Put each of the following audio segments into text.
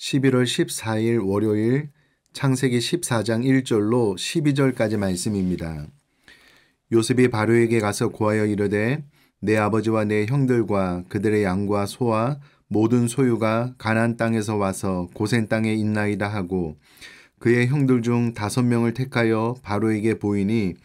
11월 14일 월요일 창세기 14장 1절로 12절까지 말씀입니다. 요셉이 바로에게 가서 고하여 이르되 내 아버지와 내 형들과 그들의 양과 소와 모든 소유가 가나안 땅에서 와서 고센 땅에 있나이다 하고 그의 형들 중 5명을 택하여 바로에게 보이니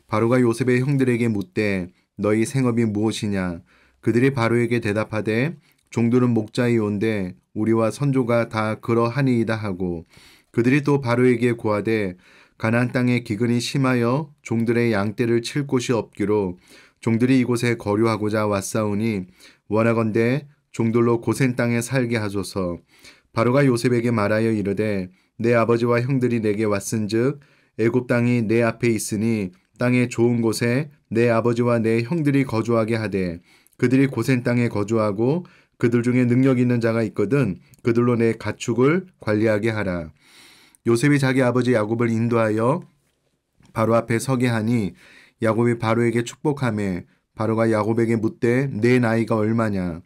바로가 요셉의 형들에게 묻되 너희 생업이 무엇이냐? 그들이 바로에게 대답하되 종들은 목자이온데 우리와 선조가 다 그러하니이다 하고 그들이 또 바로에게 고하되 가나안 땅에 기근이 심하여 종들의 양떼를 칠 곳이 없기로 종들이 이곳에 거류하고자 왔사오니 원하건대 종들로 고센 땅에 살게 하소서. 바로가 요셉에게 말하여 이르되 내 아버지와 형들이 내게 왔은즉 애굽 땅이 내 앞에 있으니 땅의 좋은 곳에 내 아버지와 내 형들이 거주하게 하되 그들이 고센 땅에 거주하고 그들 중에 능력 있는 자가 있거든 그들로 내 가축을 관리하게 하라. 요셉이 자기 아버지 야곱을 인도하여 바로 앞에 서게 하니 야곱이 바로에게 축복하매 바로가 야곱에게 묻되 내 나이가 얼마냐?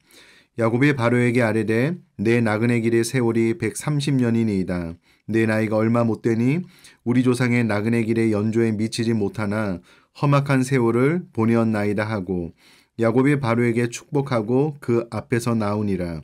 야곱이 바로에게 아뢰되 내 나그네 길의 세월이 130년이니이다. 내 나이가 얼마 못되니 우리 조상의 나그네 길의 연조에 미치지 못하나 험악한 세월을 보내었나이다 하고 야곱이 바로에게 축복하고 그 앞에서 나오니라.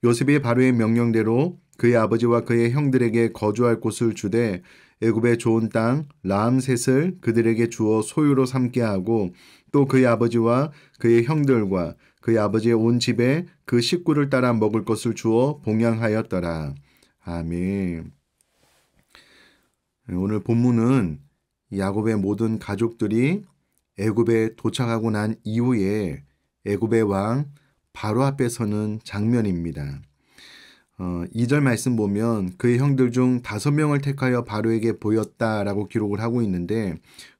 요셉이 바로의 명령대로 그의 아버지와 그의 형들에게 거주할 곳을 주되 애굽의 좋은 땅 라암셋을 그들에게 주어 소유로 삼게 하고 또 그의 아버지와 그의 형들과 그의 아버지의 온 집에 그 식구를 따라 먹을 것을 주어 봉양하였더라. 아멘. 오늘 본문은 야곱의 모든 가족들이 애굽에 도착하고 난 이후에 애굽의 왕 바로 앞에 서는 장면입니다. 2절 말씀 보면 그의 형들 중 5명을 택하여 바로에게 보였다라고 기록을 하고 있는데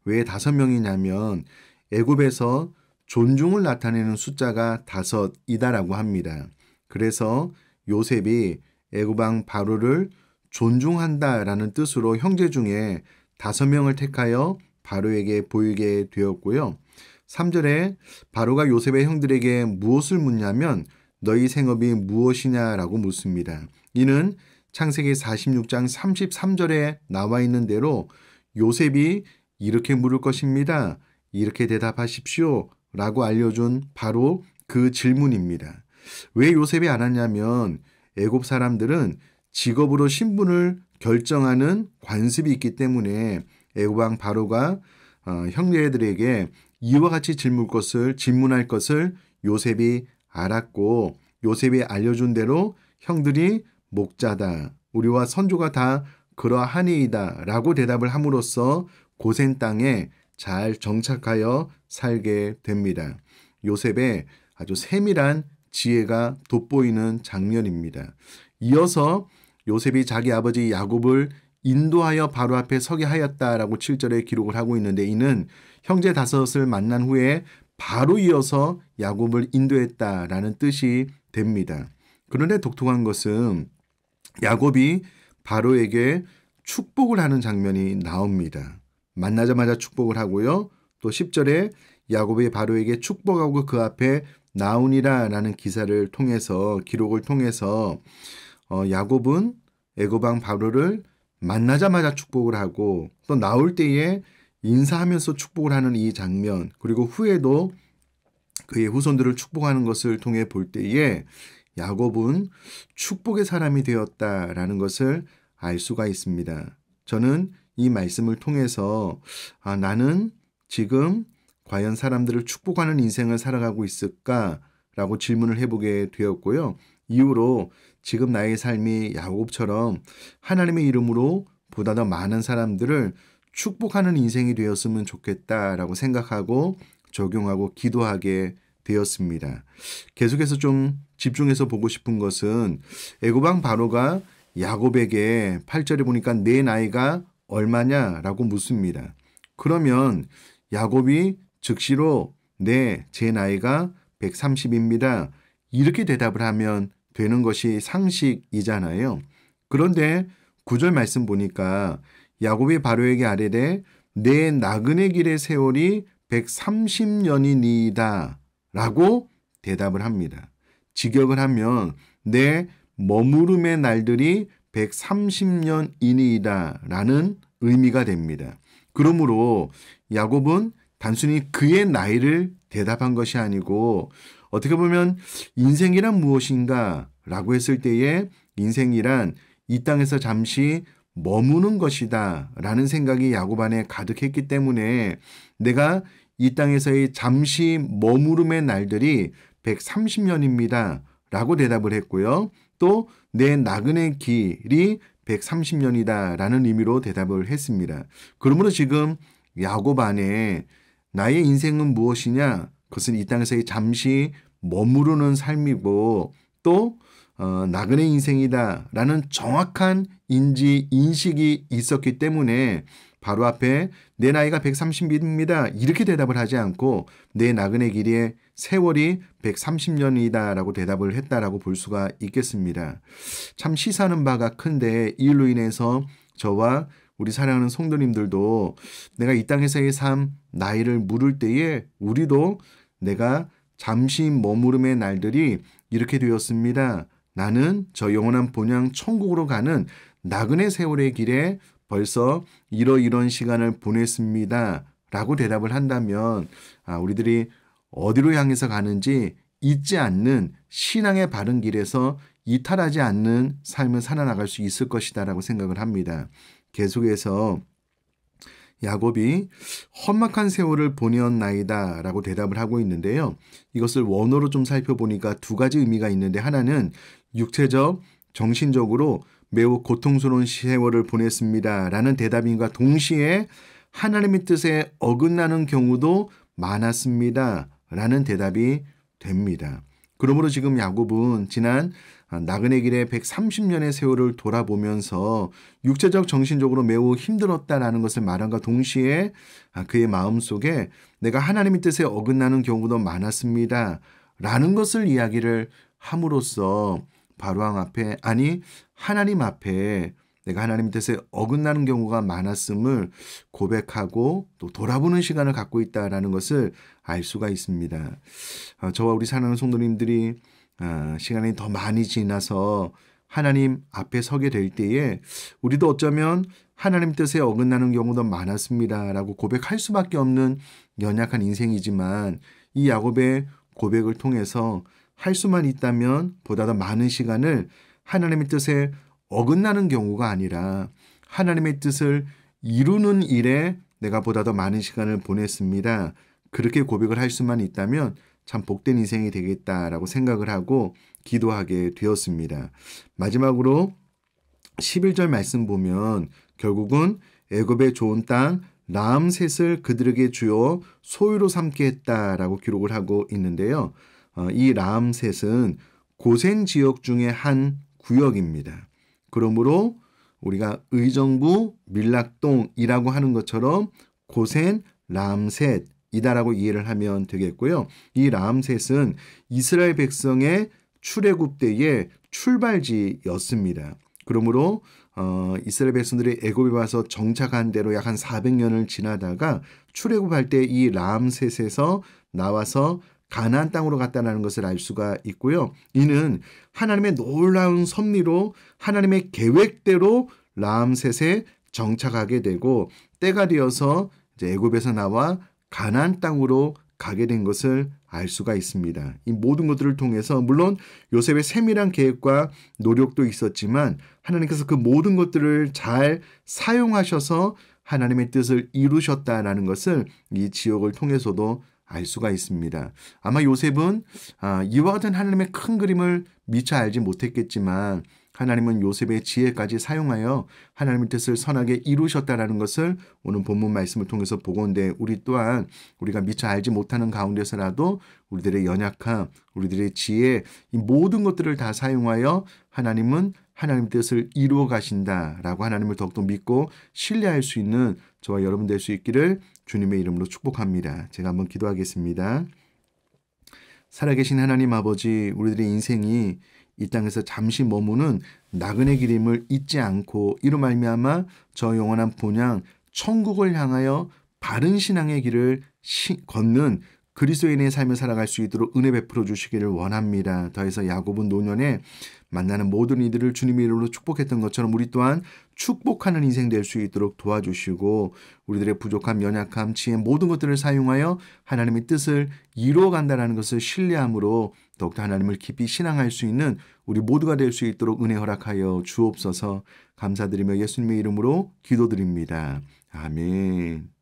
왜 5명이냐면 애굽에서 존중을 나타내는 숫자가 5이다라고 합니다. 그래서 요셉이 애굽 왕 바로를 존중한다라는 뜻으로 형제 중에 5명을 택하여 바로에게 보이게 되었고요. 3절에 바로가 요셉의 형들에게 무엇을 묻냐면 너희 생업이 무엇이냐라고 묻습니다. 이는 창세기 46장 33절에 나와 있는 대로 요셉이 이렇게 물을 것입니다. 이렇게 대답하십시오 라고 알려준 바로 그 질문입니다. 왜 요셉이 안 왔냐면 애굽 사람들은 직업으로 신분을 결정하는 관습이 있기 때문에 애굽 왕 바로가 형제들에게 이와 같이 질문할 것을 요셉이 알았고 요셉이 알려준 대로 형들이 목자다. 우리와 선조가 다 그러하니이다 라고 대답을 함으로써 고센 땅에 잘 정착하여 살게 됩니다. 요셉의 아주 세밀한 지혜가 돋보이는 장면입니다. 이어서 요셉이 자기 아버지 야곱을 인도하여 바로 앞에 서게 하였다라고 7절에 기록을 하고 있는데 이는 형제 5을 만난 후에 바로 이어서 야곱을 인도했다라는 뜻이 됩니다. 그런데 독특한 것은 야곱이 바로에게 축복을 하는 장면이 나옵니다. 만나자마자 축복을 하고요. 또 10절에 야곱이 바로에게 축복하고 그 앞에 나오니라 라는 기사를 통해서 기록을 통해서 야곱은 애굽 왕 바로를 만나자마자 축복을 하고 또 나올 때에 인사하면서 축복을 하는 이 장면 그리고 후에도 그의 후손들을 축복하는 것을 통해 볼 때에 야곱은 축복의 사람이 되었다라는 것을 알 수가 있습니다. 저는 이 말씀을 통해서 나는 지금 과연 사람들을 축복하는 인생을 살아가고 있을까라고 질문을 해보게 되었고요. 이후로 지금 나의 삶이 야곱처럼 하나님의 이름으로 보다 더 많은 사람들을 축복하는 인생이 되었으면 좋겠다라고 생각하고 적용하고 기도하게 되었습니다. 계속해서 좀 집중해서 보고 싶은 것은 애굽 왕 바로가 야곱에게 8절에 보니까 내 나이가 얼마냐라고 묻습니다. 그러면 야곱이 즉시로 제 나이가 130입니다. 이렇게 대답을 하면 되는 것이 상식이잖아요. 그런데 9절 말씀 보니까 야곱이 바로에게 아뢰되 내 나그네 길의 세월이 130년이니이다 라고 대답을 합니다. 직역을 하면 내 머무름의 날들이 130년이니이다 라는 의미가 됩니다. 그러므로 야곱은 단순히 그의 나이를 대답한 것이 아니고 어떻게 보면 인생이란 무엇인가 라고 했을 때에 인생이란 이 땅에서 잠시 머무는 것이다 라는 생각이 야곱 안에 가득했기 때문에 내가 이 땅에서의 잠시 머무름의 날들이 130년입니다 라고 대답을 했고요. 또 내 나그네 길이 130년이다 라는 의미로 대답을 했습니다. 그러므로 지금 야곱 안에 나의 인생은 무엇이냐? 그것은 이 땅에서의 잠시 머무르는 삶이고 또 나그네 인생이다 라는 정확한 인식이 있었기 때문에 바로 앞에 내 나이가 130입니다. 이렇게 대답을 하지 않고 내 나그네 길의 세월이 130년이다 라고 대답을 했다라고 볼 수가 있겠습니다. 참 시사하는 바가 큰데 이 일로 인해서 저와 우리 사랑하는 성도님들도 내가 이 땅에서의 삶 나이를 물을 때에 우리도 내가 잠시 머무름의 날들이 이렇게 되었습니다. 나는 저 영원한 본향 천국으로 가는 나그네 세월의 길에 벌써 이런 시간을 보냈습니다. 라고 대답을 한다면 우리들이 어디로 향해서 가는지 잊지 않는 신앙의 바른 길에서 이탈하지 않는 삶을 살아나갈 수 있을 것이다 라고 생각을 합니다. 계속해서 야곱이 험악한 세월을 보내었나이다 라고 대답을 하고 있는데요. 이것을 원어로 좀 살펴보니까 두 가지 의미가 있는데 하나는 육체적, 정신적으로 매우 고통스러운 세월을 보냈습니다 라는 대답인과 동시에 하나님의 뜻에 어긋나는 경우도 많았습니다 라는 대답이 됩니다. 그러므로 지금 야곱은 지난 나그네 길의 130년의 세월을 돌아보면서 육체적 정신적으로 매우 힘들었다라는 것을 말함과 동시에 그의 마음속에 내가 하나님의 뜻에 어긋나는 경우도 많았습니다 라는 것을 이야기를 함으로써 바로왕 앞에 하나님 앞에 내가 하나님 뜻에 어긋나는 경우가 많았음을 고백하고 또 돌아보는 시간을 갖고 있다라는 것을 알 수가 있습니다. 저와 우리 사랑하는 성도님들이 시간이 더 많이 지나서 하나님 앞에 서게 될 때에 우리도 어쩌면 하나님 뜻에 어긋나는 경우도 많았습니다라고 고백할 수밖에 없는 연약한 인생이지만 이 야곱의 고백을 통해서 할 수만 있다면 보다 더 많은 시간을 하나님의 뜻에 어긋나는 경우가 아니라 하나님의 뜻을 이루는 일에 내가 보다 더 많은 시간을 보냈습니다. 그렇게 고백을 할 수만 있다면 참 복된 인생이 되겠다라고 생각을 하고 기도하게 되었습니다. 마지막으로 11절 말씀 보면 결국은 애굽의 좋은 땅 라암셋을 그들에게 주어 소유로 삼게 했다라고 기록을 하고 있는데요. 이 라암셋은 고센 지역 중에 한 구역입니다. 그러므로 우리가 의정부 밀락동이라고 하는 것처럼 고센 라암셋이다라고 이해를 하면 되겠고요. 이 라암셋은 이스라엘 백성의 출애굽 때의 출발지였습니다. 그러므로 이스라엘 백성들이 애굽에 와서 정착한 대로 약 한 400년을 지나다가 출애굽할 때 이 라암셋에서 나와서 가나안 땅으로 갔다는 것을 알 수가 있고요. 이는 하나님의 놀라운 섭리로 하나님의 계획대로 라암셋에 정착하게 되고 때가 되어서 이제 애굽에서 나와 가나안 땅으로 가게 된 것을 알 수가 있습니다. 이 모든 것들을 통해서 물론 요셉의 세밀한 계획과 노력도 있었지만 하나님께서 그 모든 것들을 잘 사용하셔서 하나님의 뜻을 이루셨다라는 것을 이 지역을 통해서도 알 수가 있습니다. 아마 요셉은 이와 같은 하나님의 큰 그림을 미처 알지 못했겠지만 하나님은 요셉의 지혜까지 사용하여 하나님의 뜻을 선하게 이루셨다라는 것을 오늘 본문 말씀을 통해서 보건대 우리 또한 우리가 미처 알지 못하는 가운데서라도 우리들의 연약함, 우리들의 지혜 이 모든 것들을 다 사용하여 하나님은 하나님의 뜻을 이루어 가신다라고 하나님을 더욱더 믿고 신뢰할 수 있는 저와 여러분 될 수 있기를 주님의 이름으로 축복합니다. 제가 한번 기도하겠습니다. 살아계신 하나님 아버지, 우리들의 인생이 이 땅에서 잠시 머무는 나그네 길임을 잊지 않고 이로 말미암아 저 영원한 본향 천국을 향하여 바른 신앙의 길을 걷는 그리스도인의 삶을 살아갈 수 있도록 은혜 베풀어 주시기를 원합니다. 더해서 야곱은 노년에 만나는 모든 이들을 주님의 이름으로 축복했던 것처럼 우리 또한 축복하는 인생 될 수 있도록 도와주시고 우리들의 부족함, 연약함, 지혜 모든 것들을 사용하여 하나님의 뜻을 이루어간다는 것을 신뢰함으로 더욱더 하나님을 깊이 신앙할 수 있는 우리 모두가 될 수 있도록 은혜 허락하여 주옵소서. 감사드리며 예수님의 이름으로 기도드립니다. 아멘.